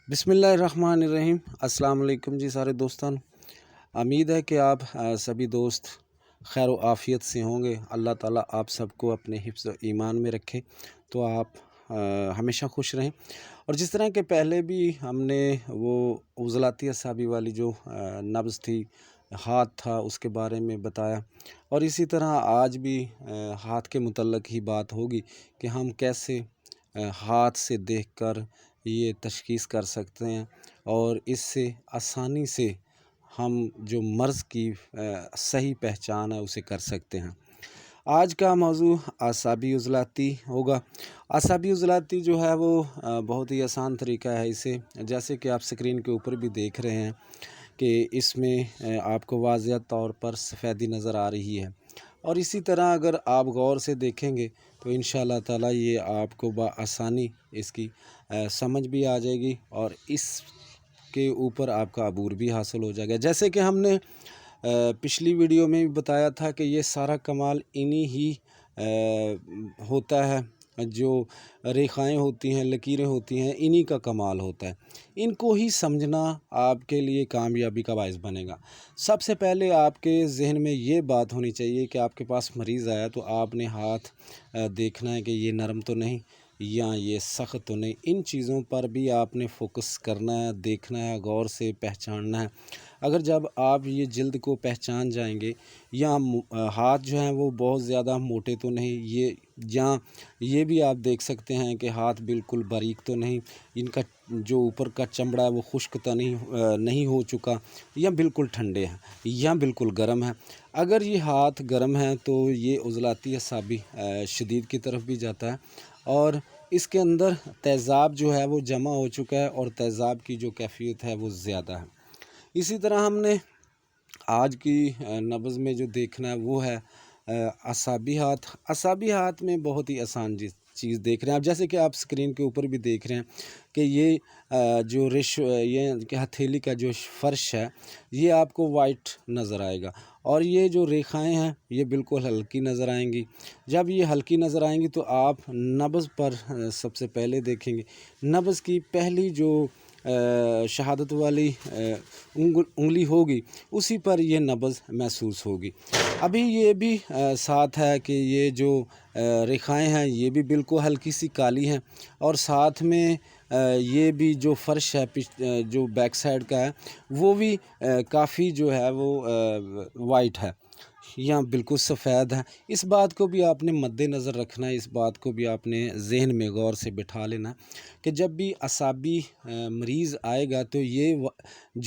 بسم اللہ الرحمن الرحیم۔ السلام علیکم جی سارے دوستان، امید ہے کہ آپ سبھی دوست خیر و عافیت سے ہوں گے۔ اللہ تعالیٰ آپ سب کو اپنے حفظ و ایمان میں رکھے تو آپ ہمیشہ خوش رہیں۔ اور جس طرح کہ پہلے بھی ہم نے وہ عضلاتی اعصابی والی جو نبض تھی، ہاتھ تھا، اس کے بارے میں بتایا، اور اسی طرح آج بھی ہاتھ کے متعلق ہی بات ہوگی کہ ہم کیسے ہاتھ سے دیکھ کر یہ تشخیص کر سکتے ہیں اور اس سے آسانی سے ہم جو مرض کی صحیح پہچان ہے اسے کر سکتے ہیں۔ آج کا موضوع اعصابی عضلاتی ہوگا۔ اعصابی عضلاتی جو ہے وہ بہت ہی آسان طریقہ ہے اسے، جیسے کہ آپ سکرین کے اوپر بھی دیکھ رہے ہیں کہ اس میں آپ کو واضح طور پر سفیدی نظر آ رہی ہے، اور اسی طرح اگر آپ غور سے دیکھیں گے تو انشاءاللہ تعالیٰ یہ آپ کو بآسانی اس کی سمجھ بھی آ جائے گی اور اس کے اوپر آپ کا عبور بھی حاصل ہو جائے گا۔ جیسے کہ ہم نے پچھلی ویڈیو میں بھی بتایا تھا کہ یہ سارا کمال انہی ہی ہوتا ہے، جو ریخائیں ہوتی ہیں، لکیریں ہوتی ہیں، انہی کا کمال ہوتا ہے۔ ان کو ہی سمجھنا آپ کے لیے کامیابی کا باعث بنے گا۔ سب سے پہلے آپ کے ذہن میں یہ بات ہونی چاہیے کہ آپ کے پاس مریض آیا تو آپ نے ہاتھ دیکھنا ہے کہ یہ نرم تو نہیں یا یہ سخت تو نہیں۔ ان چیزوں پر بھی آپ نے فوکس کرنا ہے، دیکھنا ہے، غور سے پہچاننا ہے۔ اگر جب آپ یہ جلد کو پہچان جائیں گے، یا ہاتھ جو ہیں وہ بہت زیادہ موٹے تو نہیں، یہ بھی آپ دیکھ سکتے ہیں کہ ہاتھ بالکل باریک تو نہیں، ان کا جو اوپر کا چمڑا ہے وہ خشک تو نہیں ہو چکا، یا بالکل ٹھنڈے ہیں، یا بالکل گرم ہے۔ اگر یہ ہاتھ گرم ہے تو یہ عضلاتی اعصابی شدید کی طرف بھی جاتا ہے، اور اس کے اندر تیزاب جو ہے وہ جمع ہو چکا ہے، اور تیزاب کی جو کیفیت ہے وہ زیادہ ہے۔ اسی طرح ہم نے آج کی نبض میں جو دیکھنا ہے وہ ہے اعصابی ہاتھ۔ اعصابی ہاتھ میں بہت ہی آسان چیز دیکھ رہے ہیں آپ، جیسے کہ آپ سکرین کے اوپر بھی دیکھ رہے ہیں کہ یہ جو یہ ہتھیلی کا جو فرش ہے یہ آپ کو وائٹ نظر آئے گا، اور یہ جو ریخائیں ہیں یہ بالکل ہلکی نظر آئیں گی۔ جب یہ ہلکی نظر آئیں گی تو آپ نبض پر سب سے پہلے دیکھیں گے۔ نبض کی پہلی جو شہادت والی انگلی ہوگی اسی پر یہ نبض محسوس ہوگی۔ ابھی یہ بھی ساتھ ہے کہ یہ جو ریخائیں ہیں یہ بھی بالکل ہلکی سی کالی ہیں، اور ساتھ میں یہ بھی جو فرش ہے جو بیک سائڈ کا ہے وہ بھی کافی جو ہے وہ وائٹ ہے، یا بالکل سفید ہے۔ اس بات کو بھی آپ نے مد نظر رکھنا ہے، اس بات کو بھی آپ نے ذہن میں غور سے بٹھا لینا کہ جب بھی اعصابی مریض آئے گا تو یہ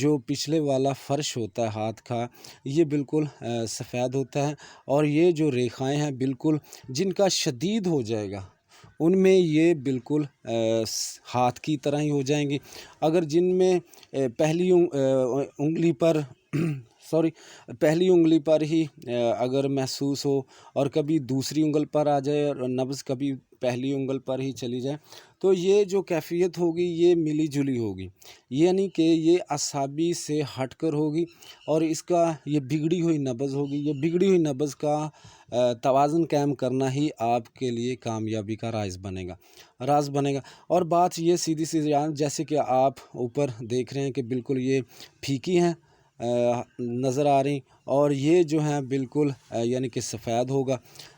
جو پچھلے والا فرش ہوتا ہے ہاتھ کا یہ بالکل سفید ہوتا ہے، اور یہ جو ریخائیں ہیں بالکل جن کا شدید ہو جائے گا ان میں یہ بالکل ہاتھ کی طرح ہی ہو جائیں گی۔ اگر جن میں پہلی انگلی پر ہی اگر محسوس ہو اور کبھی دوسری انگل پر آ جائے اور نبض کبھی پہلی انگل پر ہی چلی جائے تو یہ جو کیفیت ہوگی یہ ملی جلی ہوگی، یعنی کہ یہ اعصابی سے ہٹ کر ہوگی، اور اس کا یہ بگڑی ہوئی نبض ہوگی۔ یہ بگڑی ہوئی نبض کا توازن قائم کرنا ہی آپ کے لیے کامیابی کا راز بنے گا۔ اور بات یہ سیدھی سی جیسے کہ آپ اوپر دیکھ رہے ہیں کہ بالکل یہ پھیکی ہیں نظر آ رہی، اور یہ جو ہیں بالکل یعنی کہ سفید ہوگا۔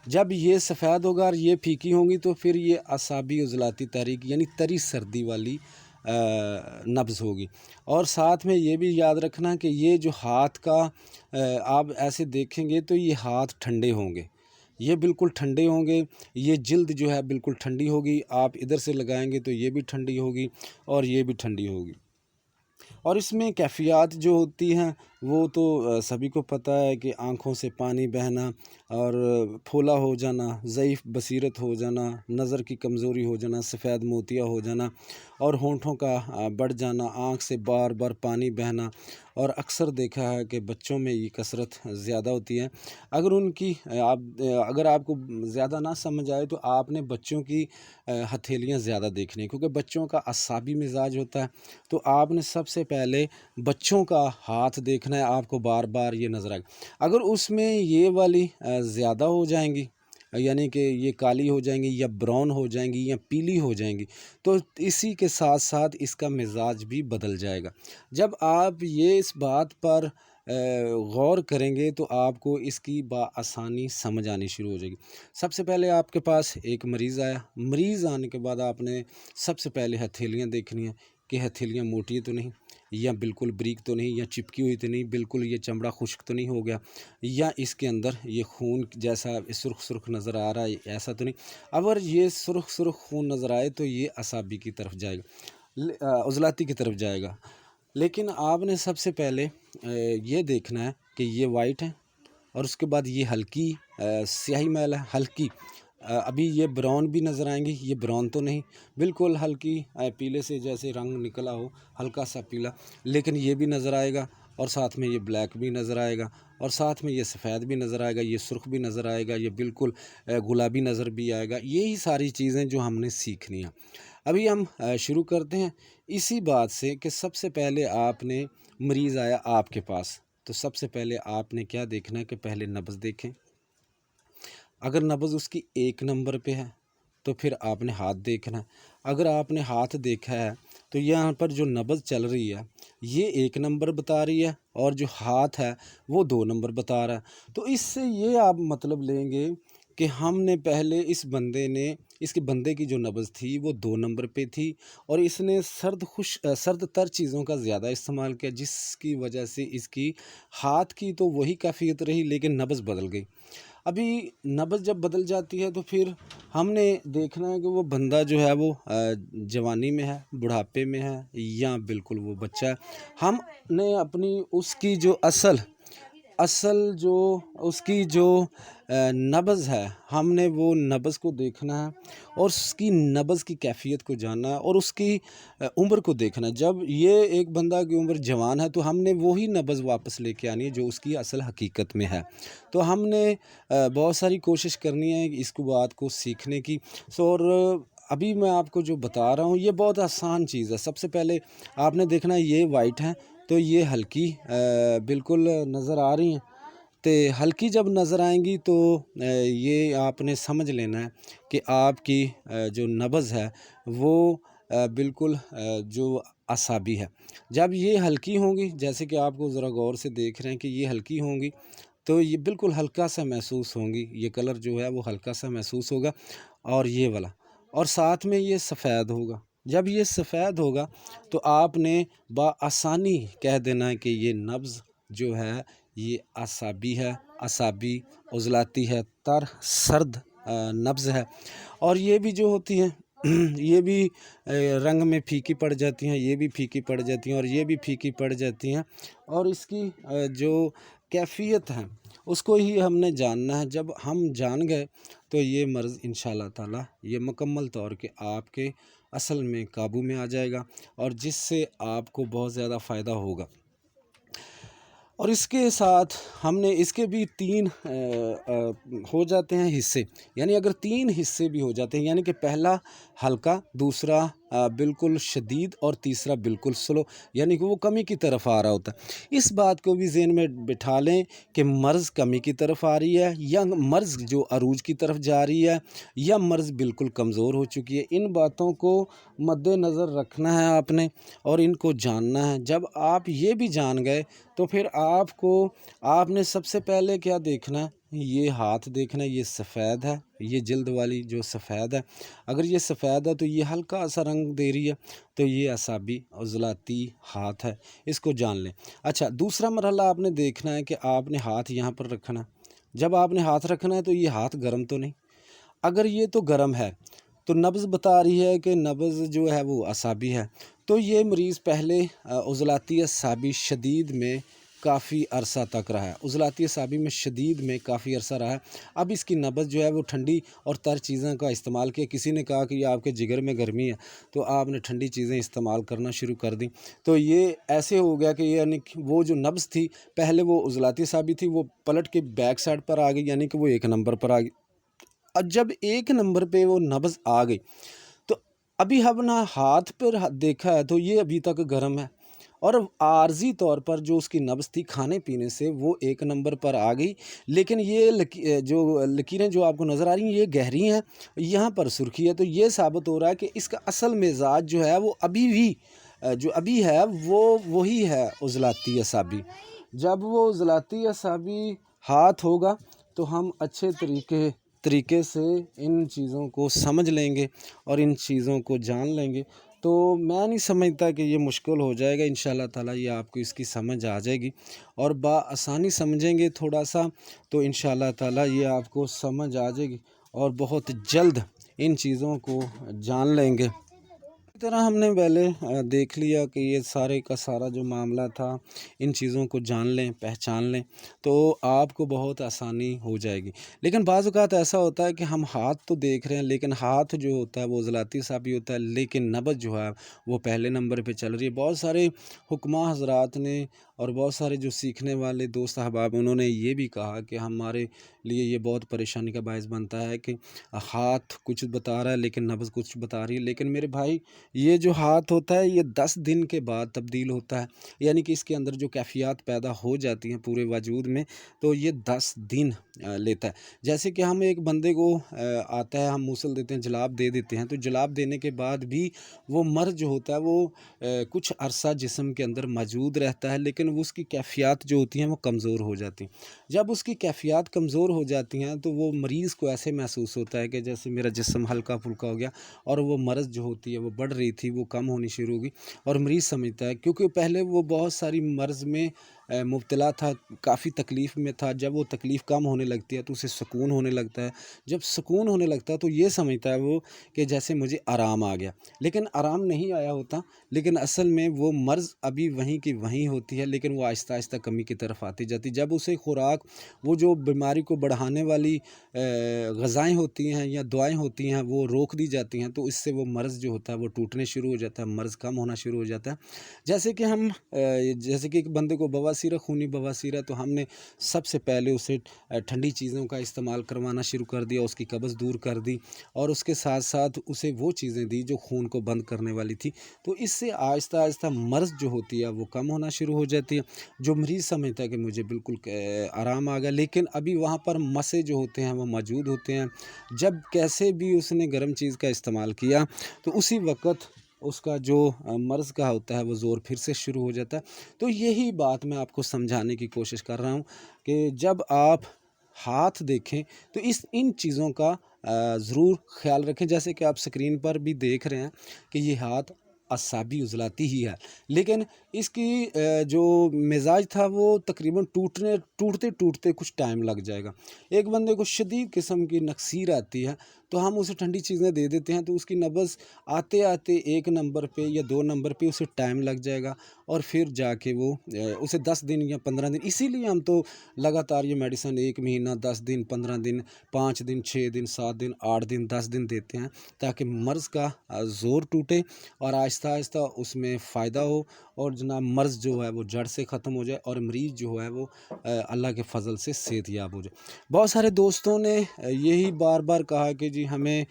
جب یہ سفید ہوگا اور یہ پھیکی ہوں گی تو پھر یہ اعصابی عضلاتی تحریک یعنی تری سردی والی نبض ہوگی۔ اور ساتھ میں یہ بھی یاد رکھنا کہ یہ جو ہاتھ کا آپ ایسے دیکھیں گے تو یہ ہاتھ ٹھنڈے ہوں گے، یہ بالکل ٹھنڈے ہوں گے، یہ جلد جو ہے بالکل ٹھنڈی ہوگی، آپ ادھر سے لگائیں گے تو یہ بھی ٹھنڈی ہوگی اور یہ بھی ٹھنڈی ہوگی۔ اور اس میں کیفیات جو ہوتی ہیں وہ تو سبھی کو پتہ ہے کہ آنکھوں سے پانی بہنا اور پھولا ہو جانا، ضعیف بصیرت ہو جانا، نظر کی کمزوری ہو جانا، سفید موتیا ہو جانا، اور ہونٹوں کا بڑھ جانا، آنکھ سے بار بار پانی بہنا، اور اکثر دیکھا ہے کہ بچوں میں یہ کثرت زیادہ ہوتی ہے۔ اگر آپ کو زیادہ نہ سمجھ آئے تو آپ نے بچوں کی ہتھیلیاں زیادہ دیکھنی ہیں، کیونکہ بچوں کا اعصابی مزاج ہوتا ہے، تو آپ نے سب سے پہلے بچوں کا ہاتھ دیکھنا ہے، آپ کو بار بار یہ نظر آئے گا۔ اگر اس میں یہ والی زیادہ ہو جائیں گی یعنی کہ یہ کالی ہو جائیں گی یا براؤن ہو جائیں گی یا پیلی ہو جائیں گی، تو اسی کے ساتھ ساتھ اس کا مزاج بھی بدل جائے گا۔ جب آپ یہ اس بات پر غور کریں گے تو آپ کو اس کی بآسانی سمجھ آنی شروع ہو جائے گی۔ سب سے پہلے آپ کے پاس ایک مریض آیا، مریض آنے کے بعد آپ نے سب سے پہلے ہتھیلیاں دیکھنی ہیں کہ ہتھیلیاں موٹی تو نہیں، یا بالکل بریک تو نہیں، یا چپکی ہوئی تو نہیں، بالکل یہ چمڑا خشک تو نہیں ہو گیا، یا اس کے اندر یہ خون جیسا سرخ سرخ نظر آ رہا ہے ایسا تو نہیں۔ اگر یہ سرخ سرخ خون نظر آئے تو یہ اعصابی کی طرف جائے گا، عضلاتی کی طرف جائے گا۔ لیکن آپ نے سب سے پہلے یہ دیکھنا ہے کہ یہ وائٹ ہے، اور اس کے بعد یہ ہلکی سیاہی میل ہے، ہلکی ابھی یہ براؤن بھی نظر آئیں گی، یہ براؤن تو نہیں، بالکل ہلکی پیلے سے جیسے رنگ نکلا ہو، ہلکا سا پیلا، لیکن یہ بھی نظر آئے گا، اور ساتھ میں یہ بلیک بھی نظر آئے گا، اور ساتھ میں یہ سفید بھی نظر آئے گا، یہ سرخ بھی نظر آئے گا، یہ بالکل گلابی نظر بھی آئے گا۔ یہی ساری چیزیں جو ہم نے سیکھنی ہیں۔ ابھی ہم شروع کرتے ہیں اسی بات سے کہ سب سے پہلے آپ نے مریض آیا آپ کے پاس، تو سب سے پہلے آپ نے کیا دیکھنا ہے کہ پہلے نبض دیکھیں۔ اگر نبض اس کی 1 نمبر پہ ہے تو پھر آپ نے ہاتھ دیکھنا ہے۔ اگر آپ نے ہاتھ دیکھا ہے تو یہاں پر جو نبض چل رہی ہے یہ 1 نمبر بتا رہی ہے، اور جو ہاتھ ہے وہ 2 نمبر بتا رہا ہے۔ تو اس سے یہ آپ مطلب لیں گے کہ ہم نے پہلے اس بندے کی جو نبض تھی وہ 2 نمبر پہ تھی، اور اس نے سرد تر چیزوں کا زیادہ استعمال کیا، جس کی وجہ سے اس کی ہاتھ کی تو وہی کیفیت رہی لیکن نبض بدل گئی۔ ابھی نبض جب بدل جاتی ہے تو پھر ہم نے دیکھنا ہے کہ وہ بندہ جو ہے وہ جوانی میں ہے، بڑھاپے میں ہے، یا بالکل وہ بچہ ہے۔ ہم نے اپنی اس کی جو اصل جو اس کی جو نبض ہے، ہم نے وہ نبض کو دیکھنا ہے، اور اس کی نبض کی کیفیت کو جاننا ہے، اور اس کی عمر کو دیکھنا ہے۔ جب یہ ایک بندہ کی عمر جوان ہے تو ہم نے وہی نبض واپس لے کے آنی ہے جو اس کی اصل حقیقت میں ہے۔ تو ہم نے بہت ساری کوشش کرنی ہے اس بات کو سیکھنے کی۔ اور ابھی میں آپ کو جو بتا رہا ہوں یہ بہت آسان چیز ہے۔ سب سے پہلے آپ نے دیکھنا ہے یہ وائٹ ہے تو یہ ہلکی بالکل نظر آ رہی ہیں، تو ہلکی جب نظر آئیں گی تو یہ آپ نے سمجھ لینا ہے کہ آپ کی جو نبض ہے وہ بالکل جو اعصابی ہے۔ جب یہ ہلکی ہوں گی، جیسے کہ آپ کو ذرا غور سے دیکھ رہے ہیں کہ یہ ہلکی ہوں گی تو یہ بالکل ہلکا سا محسوس ہوں گی، یہ کلر جو ہے وہ ہلکا سا محسوس ہوگا، اور یہ والا، اور ساتھ میں یہ سفید ہوگا۔ جب یہ سفید ہوگا تو آپ نے بآسانی کہہ دینا ہے کہ یہ نبض جو ہے یہ اعصابی ہے، اعصابی عضلاتی ہے، سرد نبض ہے۔ اور یہ بھی جو ہوتی ہیں یہ بھی رنگ میں پھیکی پڑ جاتی ہیں، یہ بھی پھیکی پڑ جاتی ہیں، اور یہ بھی پھیکی پڑ جاتی ہیں، اور اس کی جو کیفیت ہے اس کو ہی ہم نے جاننا ہے۔ جب ہم جان گئے تو یہ مرض انشاءاللہ تعالی یہ مکمل طور کے آپ کے اصل میں قابو میں آ جائے گا، اور جس سے آپ کو بہت زیادہ فائدہ ہوگا۔ اور اس کے ساتھ ہم نے اس کے بھی 3 ہو جاتے ہیں حصے، یعنی اگر 3 حصے بھی ہو جاتے ہیں، یعنی کہ پہلا ہلکا، دوسرا بالکل شدید، اور تیسرا بالکل سلو، یعنی کہ وہ کمی کی طرف آ رہا ہوتا ہے۔ اس بات کو بھی ذہن میں بٹھا لیں کہ مرض کمی کی طرف آ رہی ہے، یا مرض جو عروج کی طرف جا رہی ہے، یا مرض بالکل کمزور ہو چکی ہے۔ ان باتوں کو مد نظر رکھنا ہے آپ نے، اور ان کو جاننا ہے۔ جب آپ یہ بھی جان گئے تو پھر آپ نے سب سے پہلے کیا دیکھنا ہے، یہ ہاتھ دیکھنا ہے، یہ سفید ہے، یہ جلد والی جو سفید ہے، اگر یہ سفید ہے تو یہ ہلکا سا رنگ دے رہی ہے تو یہ اعصابی عضلاتی ہاتھ ہے، اس کو جان لیں۔ اچھا، دوسرا مرحلہ آپ نے دیکھنا ہے کہ آپ نے ہاتھ یہاں پر رکھنا ہے۔ جب آپ نے ہاتھ رکھنا ہے تو یہ ہاتھ گرم تو نہیں، اگر یہ تو گرم ہے تو نبض بتا رہی ہے کہ نبض جو ہے وہ اعصابی ہے، تو یہ مریض پہلے عضلاتی اعصابی شدید میں کافی عرصہ تک رہا ہے، عضلاتی اعصابی میں شدید میں کافی عرصہ رہا ہے۔ اب اس کی نبض جو ہے وہ ٹھنڈی اور تر چیزوں کا استعمال کیا۔ کسی نے کہا کہ یہ آپ کے جگر میں گرمی ہے تو آپ نے ٹھنڈی چیزیں استعمال کرنا شروع کر دیں، تو یہ ایسے ہو گیا کہ یعنی وہ جو نبض تھی پہلے وہ عضلاتی اعصابی تھی، وہ پلٹ کے بیک سائڈ پر آ گئی، یعنی کہ وہ 1 نمبر پر آ گئی۔ اور جب 1 نمبر پہ وہ نبض آ گئی تو ابھی ہم نے ہاتھ پر دیکھا ہے تو یہ ابھی تک گرم ہے، اور عارضی طور پر جو اس کی نبض تھی کھانے پینے سے وہ 1 نمبر پر آ گئی، لیکن یہ جو لکیریں جو آپ کو نظر آ رہی ہیں یہ گہری ہیں، یہاں پر سرخی ہے، تو یہ ثابت ہو رہا ہے کہ اس کا اصل مزاج جو ہے وہ ابھی ہے وہ وہی ہے عضلاتی اعصابی۔ جب وہ عضلاتی اعصابی ہاتھ ہوگا تو ہم اچھے طریقے سے ان چیزوں کو سمجھ لیں گے اور ان چیزوں کو جان لیں گے، تو میں نہیں سمجھتا کہ یہ مشکل ہو جائے گا، انشاءاللہ تعالیٰ یہ آپ کو اس کی سمجھ آ جائے گی، اور بآسانی سمجھیں گے تھوڑا سا تو انشاءاللہ تعالیٰ یہ آپ کو سمجھ آ جائے گی اور بہت جلد ان چیزوں کو جان لیں گے۔ اس طرح ہم نے پہلے دیکھ لیا کہ یہ سارے کا سارا جو معاملہ تھا، ان چیزوں کو جان لیں، پہچان لیں تو آپ کو بہت آسانی ہو جائے گی۔ لیکن بعض اوقات ایسا ہوتا ہے کہ ہم ہاتھ تو دیکھ رہے ہیں، لیکن ہاتھ جو ہوتا ہے وہ عضلاتی اعصابی ہوتا ہے، لیکن نبض جو ہے وہ پہلے نمبر پہ چل رہی ہے۔ بہت سارے حکماء حضرات نے اور بہت سارے جو سیکھنے والے دوست احباب انہوں نے یہ بھی کہا کہ ہمارے لیے یہ بہت پریشانی کا باعث بنتا ہے کہ ہاتھ کچھ بتا رہا ہے لیکن نبض کچھ بتا رہی ہے، لیکن میرے بھائی یہ جو ہاتھ ہوتا ہے یہ 10 دن کے بعد تبدیل ہوتا ہے، یعنی کہ اس کے اندر جو کیفیات پیدا ہو جاتی ہیں پورے وجود میں تو یہ 10 دن لیتا ہے۔ جیسے کہ ہم ایک بندے کو آتا ہے، ہم موصل دیتے ہیں، جلاب دے دیتے ہیں، تو جلاب دینے کے بعد بھی وہ مرض جو ہوتا ہے وہ کچھ عرصہ جسم کے اندر موجود رہتا ہے، لیکن اس کی کیفیات جو ہوتی ہیں وہ کمزور ہو جاتی ہیں۔ جب اس کی کیفیات کمزور ہو جاتی ہیں تو وہ مریض کو ایسے محسوس ہوتا ہے کہ جیسے میرا جسم ہلکا پھلکا ہو گیا، اور وہ مرض جو ہوتی ہے وہ بڑھ رہی تھی وہ کم ہونی شروع ہوگی، اور مریض سمجھتا ہے کیونکہ پہلے وہ بہت ساری مرض میں مبتلا تھا، کافی تکلیف میں تھا، جب وہ تکلیف کم ہونے لگتی ہے تو اسے سکون ہونے لگتا ہے، جب سکون ہونے لگتا ہے تو یہ سمجھتا ہے وہ کہ جیسے مجھے آرام آ گیا، لیکن آرام نہیں آیا ہوتا، لیکن اصل میں وہ مرض ابھی وہیں کی وہیں ہوتی ہے، لیکن وہ آہستہ آہستہ کمی کی طرف آتی جاتی۔ جب اسے خوراک وہ جو بیماری کو بڑھانے والی غذائیں ہوتی ہیں یا دوائیں ہوتی ہیں وہ روک دی جاتی ہیں، تو اس سے وہ مرض جو ہوتا ہے وہ ٹوٹنے شروع ہو جاتا ہے، مرض کم ہونا شروع ہو جاتا ہے۔ جیسے کہ ایک بندے کو بواسیر ہے، خونی بواسیر ہے، تو ہم نے سب سے پہلے اسے ٹھنڈی چیزوں کا استعمال کروانا شروع کر دیا، اس کی قبض دور کر دی، اور اس کے ساتھ ساتھ اسے وہ چیزیں دی جو خون کو بند کرنے والی تھی، تو اس سے آہستہ آہستہ مرض جو ہوتی ہے وہ کم ہونا شروع ہو جاتی ہے۔ جو مریض سمجھتا ہے کہ مجھے بالکل آرام آ گیا، لیکن ابھی وہاں پر مسے جو ہوتے ہیں وہ موجود ہوتے ہیں، جب کیسے بھی اس نے گرم چیز کا استعمال کیا تو اسی وقت اس کا جو مرض کا ہوتا ہے وہ زور پھر سے شروع ہو جاتا ہے۔ تو یہی بات میں آپ کو سمجھانے کی کوشش کر رہا ہوں کہ جب آپ ہاتھ دیکھیں تو ان چیزوں کا ضرور خیال رکھیں، جیسے کہ آپ سکرین پر بھی دیکھ رہے ہیں کہ یہ ہاتھ اعصابی عضلاتی ہی ہے، لیکن اس کی جو مزاج تھا وہ تقریباً ٹوٹتے کچھ ٹائم لگ جائے گا۔ ایک بندے کو شدید قسم کی نکسیر آتی ہے تو ہم اسے ٹھنڈی چیزیں دے دیتے ہیں تو اس کی نبض آتے 1 نمبر پہ یا 2 نمبر پہ اسے ٹائم لگ جائے گا، اور پھر جا کے وہ اسے 10 دن یا 15 دن، اسی لیے ہم تو لگاتار یہ میڈیسن 1 مہینہ 10 دن 15 دن 5 دن 6 دن 7 دن 8 دن 10 دن دیتے ہیں، تاکہ مرض کا زور ٹوٹے اور آہستہ آہستہ اس میں فائدہ ہو، اور جناب مرض جو ہے وہ جڑ سے ختم ہو جائے، اور مریض جو ہے وہ اللہ کے فضل سے صحت یاب ہو جائے۔ بہت سارے دوستوں نے یہی بار بار کہا کہ جی ہمیں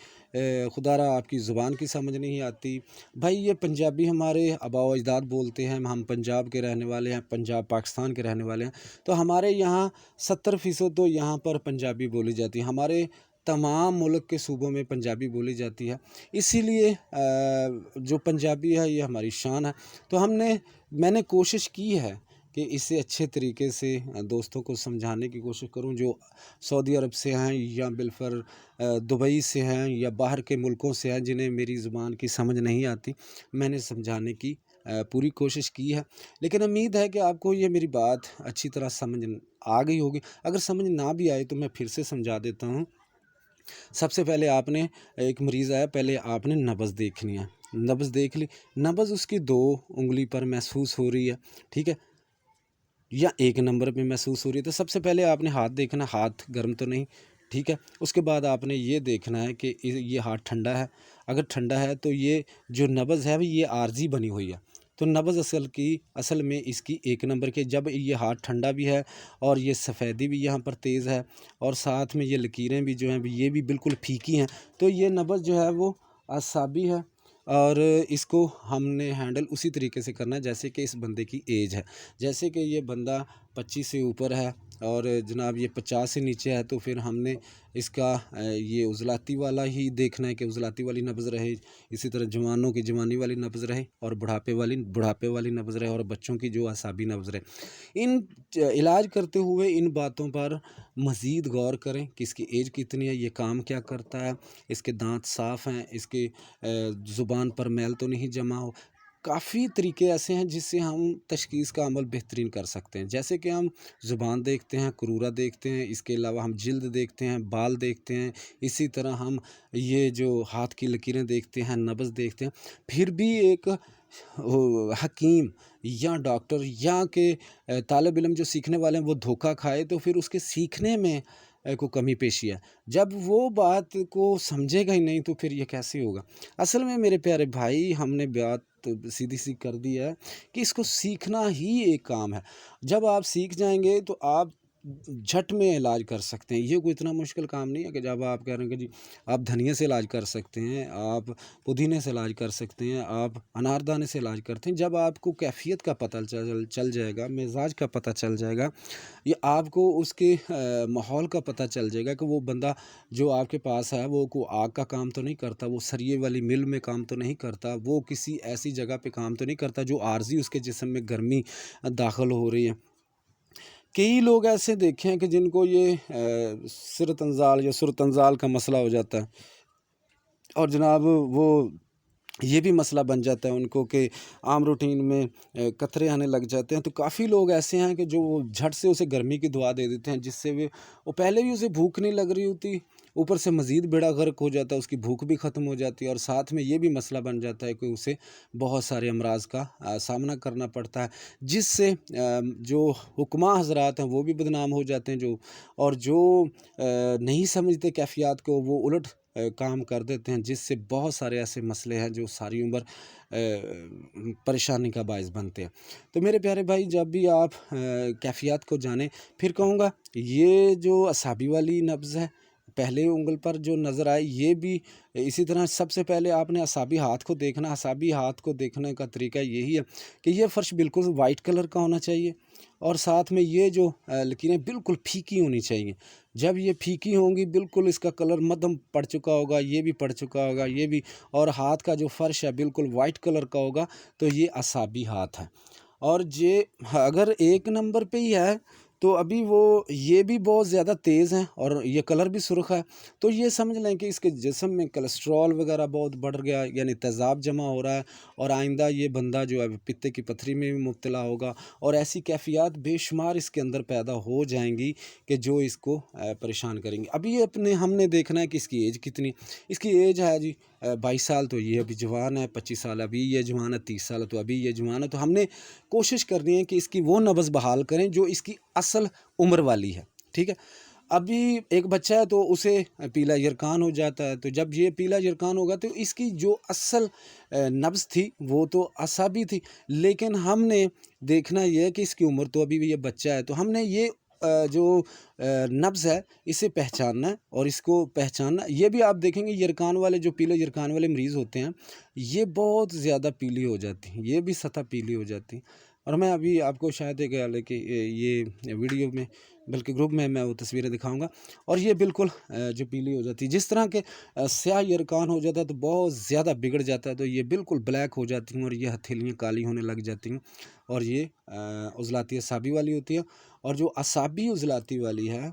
خدا را آپ کی زبان کی سمجھ نہیں آتی۔ بھائی یہ پنجابی ہمارے آباء و اجداد بولتے ہیں، ہم پنجاب کے رہنے والے ہیں، پنجاب پاکستان کے رہنے والے ہیں، تو ہمارے یہاں 70% تو یہاں پر پنجابی بولی جاتی ہے، ہمارے تمام ملک کے صوبوں میں پنجابی بولی جاتی ہے، اسی لیے جو پنجابی ہے یہ ہماری شان ہے۔ تو میں نے کوشش کی ہے کہ اسے اچھے طریقے سے دوستوں کو سمجھانے کی کوشش کروں، جو سعودی عرب سے ہیں یا بالفر دبئی سے ہیں یا باہر کے ملکوں سے ہیں جنہیں میری زبان کی سمجھ نہیں آتی، میں نے سمجھانے کی پوری کوشش کی ہے، لیکن امید ہے کہ آپ کو یہ میری بات اچھی طرح سمجھ آ گئی ہوگی۔ اگر سمجھ نہ بھی آئے تو میں پھر سے سمجھا دیتا ہوں۔ سب سے پہلے آپ نے ایک مریض آیا، پہلے آپ نے نبض دیکھنی ہے، نبض دیکھ لی، نبض اس کی 2 انگلی پر محسوس ہو رہی ہے، ٹھیک ہے، یا 1 نمبر پہ محسوس ہو رہی ہے، تو سب سے پہلے آپ نے ہاتھ دیکھنا، ہاتھ گرم تو نہیں، ٹھیک ہے۔ اس کے بعد آپ نے یہ دیکھنا ہے کہ یہ ہاتھ ٹھنڈا ہے، اگر ٹھنڈا ہے تو یہ جو نبض ہے یہ عارضی بنی ہوئی ہے، تو نبض اصل میں اس کی 1 نمبر کے، جب یہ ہاتھ ٹھنڈا بھی ہے اور یہ سفیدی بھی یہاں پر تیز ہے اور ساتھ میں یہ لکیریں بھی جو ہیں یہ بھی بالکل پھیکی ہیں، تو یہ نبض جو ہے وہ اعصابی ہے، اور اس کو ہم نے ہینڈل اسی طریقے سے کرنا ہے جیسے کہ اس بندے کی ایج ہے. جیسے کہ یہ بندہ 25 سے اوپر ہے اور جناب یہ 50 سے نیچے ہے، تو پھر ہم نے اس کا یہ عضلاتی والا ہی دیکھنا ہے کہ عضلاتی والی نبض رہے، اسی طرح جوانوں کی جوانی والی نبض رہے، اور بڑھاپے والی نبض رہے، اور بچوں کی جو اعصابی نبض رہے. ان علاج کرتے ہوئے ان باتوں پر مزید غور کریں کہ اس کی ایج کتنی ہے، یہ کام کیا کرتا ہے، اس کے دانت صاف ہیں، اس کے زبان پر میل تو نہیں جمع ہو. کافی طریقے ایسے ہیں جس سے ہم تشخیص کا عمل بہترین کر سکتے ہیں. جیسے کہ ہم زبان دیکھتے ہیں، کرورہ دیکھتے ہیں، اس کے علاوہ ہم جلد دیکھتے ہیں، بال دیکھتے ہیں، اسی طرح ہم یہ جو ہاتھ کی لکیریں دیکھتے ہیں، نبض دیکھتے ہیں. پھر بھی ایک حکیم یا ڈاکٹر یا کہ طالب علم جو سیکھنے والے ہیں وہ دھوکہ کھائے تو پھر اس کے سیکھنے میں کو کمی پیشی ہے. جب وہ بات کو سمجھے گا ہی نہیں تو پھر یہ کیسے ہوگا. اصل میں میرے پیارے بھائی ہم نے بات سیدھی سی کر دی ہے کہ اس کو سیکھنا ہی ایک کام ہے. جب آپ سیکھ جائیں گے تو آپ جھٹ میں علاج کر سکتے ہیں. یہ کوئی اتنا مشکل کام نہیں ہے کہ جب آپ کہہ رہے ہیں کہ جی آپ دھنیا سے علاج کر سکتے ہیں، آپ پودینے سے علاج کر سکتے ہیں، آپ اناردانے سے علاج کرتے ہیں. جب آپ کو کیفیت کا پتہ چل جائے گا، مزاج کا پتہ چل جائے گا، یہ آپ کو اس کے ماحول کا پتہ چل جائے گا کہ وہ بندہ جو آپ کے پاس ہے وہ کو آگ کا کام تو نہیں کرتا، وہ سریے والی مل میں کام تو نہیں کرتا، وہ کسی ایسی جگہ پہ کام تو نہیں کرتا جو عارضی اس کے جسم میں گرمی داخل ہو رہی ہے. کئی لوگ ایسے دیکھے ہیں کہ جن کو یہ سرطنزال یا سرطنزال کا مسئلہ ہو جاتا ہے، اور جناب وہ یہ بھی مسئلہ بن جاتا ہے ان کو کہ عام روٹین میں قطرے آنے لگ جاتے ہیں. تو کافی لوگ ایسے ہیں کہ جو وہ جھٹ سے اسے گرمی کی دعا دے دیتے ہیں، جس سے وہ پہلے بھی اسے بھوک نہیں لگ رہی ہوتی، اوپر سے مزید بیڑا غرق ہو جاتا ہے، اس کی بھوک بھی ختم ہو جاتی ہے، اور ساتھ میں یہ بھی مسئلہ بن جاتا ہے کہ اسے بہت سارے امراض کا سامنا کرنا پڑتا ہے، جس سے جو حکماء حضرات ہیں وہ بھی بدنام ہو جاتے ہیں، اور جو نہیں سمجھتے کیفیات کو وہ الٹ کام کر دیتے ہیں، جس سے بہت سارے ایسے مسئلے ہیں جو ساری عمر پریشانی کا باعث بنتے ہیں. تو میرے پیارے بھائی جب بھی آپ کیفیات کو جانیں، پھر کہوں گا یہ جو اعصابی والی نبض ہے پہلے انگل پر جو نظر آئے، یہ بھی اسی طرح سب سے پہلے آپ نے اعصابی ہاتھ کو دیکھنا. اعصابی ہاتھ کو دیکھنے کا طریقہ یہی ہے کہ یہ فرش بالکل وائٹ کلر کا ہونا چاہیے، اور ساتھ میں یہ جو لکیریں بالکل پھیکی ہونی چاہیے. جب یہ پھیکی ہوں گی بالکل اس کا کلر مدھم پڑ چکا ہوگا، یہ بھی پڑ چکا ہوگا، یہ بھی، اور ہاتھ کا جو فرش ہے بالکل وائٹ کلر کا ہوگا، تو یہ اعصابی ہاتھ ہے. اور یہ اگر ایک نمبر پہ ہی ہے تو ابھی وہ یہ بھی بہت زیادہ تیز ہیں اور یہ کلر بھی سرخ ہے، تو یہ سمجھ لیں کہ اس کے جسم میں کولسٹرول وغیرہ بہت بڑھ گیا، یعنی تیزاب جمع ہو رہا ہے، اور آئندہ یہ بندہ جو ہے پتے کی پتھری میں بھی مبتلا ہوگا، اور ایسی کیفیات بے شمار اس کے اندر پیدا ہو جائیں گی کہ جو اس کو پریشان کریں گی. ابھی ہم نے دیکھنا ہے کہ اس کی ایج کتنی. اس کی ایج ہے جی 22 سال، تو یہ ابھی جوان ہے. 25 سال ابھی یہ جوان ہے. 30 سال تو ابھی یہ جوان ہے. تو ہم نے کوشش کرنی ہے کہ اس کی وہ نبض بحال کریں جو اس کی اصل عمر والی ہے. ٹھیک ہے. ابھی ایک بچہ ہے تو اسے پیلا یرکان ہو جاتا ہے، تو جب یہ پیلا یرکان ہوگا تو اس کی جو اصل نبض تھی وہ تو اعصابی تھی، لیکن ہم نے دیکھنا یہ ہے کہ اس کی عمر تو ابھی بھی یہ بچہ ہے، تو ہم نے یہ جو نبض ہے اسے پہچاننا ہے، اور اس کو پہچاننا. یہ بھی آپ دیکھیں گے یرکان والے جو پیلے یرکان والے مریض ہوتے ہیں یہ بہت زیادہ پیلی ہو جاتی ہیں، یہ بھی سطح پیلی ہو جاتی ہیں. اور میں ابھی آپ کو شاید کہ یہ ویڈیو میں بلکہ گروپ میں وہ تصویریں دکھاؤں گا، اور یہ بالکل جو پیلی ہو جاتی ہے، جس طرح کے سیاہ یرکان ہو جاتا ہے تو بہت زیادہ بگڑ جاتا ہے، تو یہ بالکل بلیک ہو جاتی ہیں، اور یہ ہتھیلیاں کالی ہونے لگ جاتی ہیں، اور یہ عضلاتی اعصابی والی ہوتی ہے. اور جو اعصابی عضلاتی والی ہے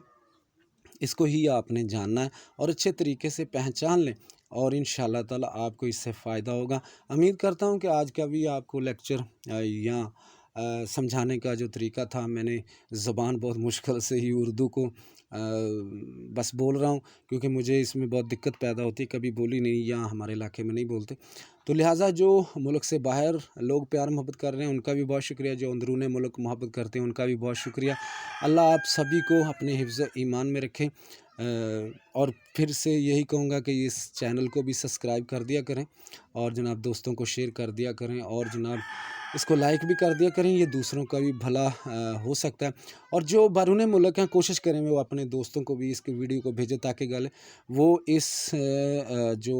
اس کو ہی آپ نے جاننا ہے اور اچھے طریقے سے پہچان لیں، اور انشاءاللہ تعالی آپ کو اس سے فائدہ ہوگا. امید کرتا ہوں کہ آج کا بھی آپ کو لیکچر یا سمجھانے کا جو طریقہ تھا، میں نے زبان بہت مشکل سے ہی اردو کو بس بول رہا ہوں، کیونکہ مجھے اس میں بہت دقت پیدا ہوتی ہے، کبھی بولی نہیں، یا ہمارے علاقے میں نہیں بولتے. تو لہٰذا جو ملک سے باہر لوگ پیار محبت کر رہے ہیں ان کا بھی بہت شکریہ، جو اندرون ملک محبت کرتے ہیں ان کا بھی بہت شکریہ. اللہ آپ سبھی کو اپنے حفظ ایمان میں رکھیں. اور پھر سے یہی کہوں گا کہ اس چینل کو بھی سبسکرائب کر دیا کریں، اور جناب دوستوں کو شیئر کر دیا کریں، اور جناب اس کو لائک بھی کر دیا کریں. یہ دوسروں کا بھی بھلا ہو سکتا ہے. اور جو بیرون ملک ہیں کوشش کریں وہ اپنے دوستوں کو بھی اس کی ویڈیو کو بھیجیں، تاکہ وہ اس جو